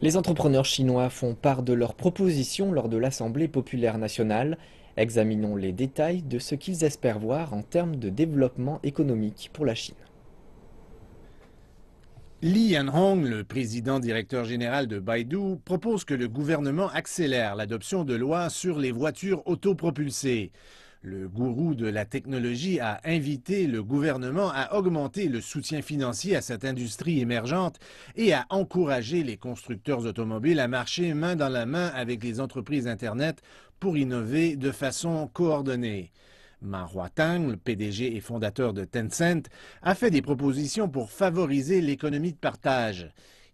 Les entrepreneurs chinois font part de leurs propositions lors de l'Assemblée populaire nationale. Examinons les détails de ce qu'ils espèrent voir en termes de développement économique pour la Chine. Li Yanhong, le président directeur général de Baidu, propose que le gouvernement accélère l'adoption de lois sur les voitures autopropulsées. Le gourou de la technologie a invité le gouvernement à augmenter le soutien financier à cette industrie émergente et à encourager les constructeurs automobiles à marcher main dans la main avec les entreprises Internet pour innover de façon coordonnée. Ma Huateng, le PDG et fondateur de Tencent, a fait des propositions pour favoriser l'économie de partage.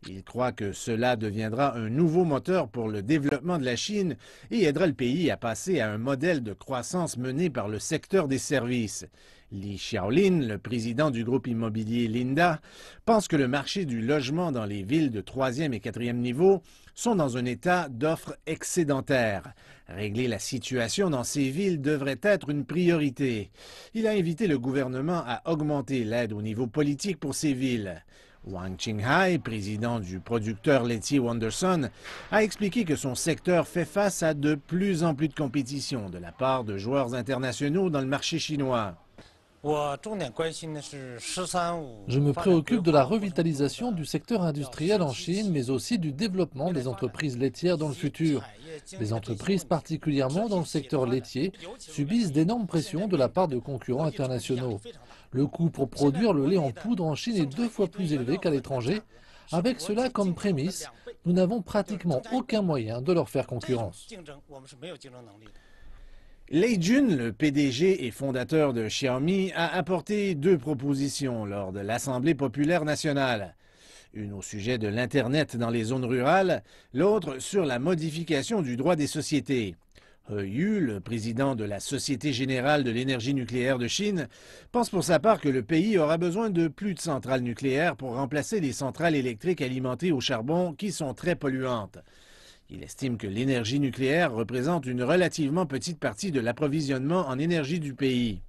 Il croit que cela deviendra un nouveau moteur pour le développement de la Chine et aidera le pays à passer à un modèle de croissance mené par le secteur des services. Li Xiaolin, le président du groupe immobilier Linda, pense que le marché du logement dans les villes de 3e et 4e niveau sont dans un état d'offre excédentaire. Régler la situation dans ces villes devrait être une priorité. Il a invité le gouvernement à augmenter l'aide au niveau politique pour ces villes. Wang Qinghai, président du producteur laitier Wonderson, a expliqué que son secteur fait face à de plus en plus de compétition de la part de joueurs internationaux dans le marché chinois. Je me préoccupe de la revitalisation du secteur industriel en Chine, mais aussi du développement des entreprises laitières dans le futur. Les entreprises, particulièrement dans le secteur laitier, subissent d'énormes pressions de la part de concurrents internationaux. Le coût pour produire le lait en poudre en Chine est 2 fois plus élevé qu'à l'étranger. Avec cela comme prémisse, nous n'avons pratiquement aucun moyen de leur faire concurrence. Lei Jun, le PDG et fondateur de Xiaomi, a apporté 2 propositions lors de l'Assemblée populaire nationale. Une au sujet de l'Internet dans les zones rurales, l'autre sur la modification du droit des sociétés. He Yu, le président de la Société générale de l'énergie nucléaire de Chine, pense pour sa part que le pays aura besoin de plus de centrales nucléaires pour remplacer les centrales électriques alimentées au charbon qui sont très polluantes. Il estime que l'énergie nucléaire représente une relativement petite partie de l'approvisionnement en énergie du pays.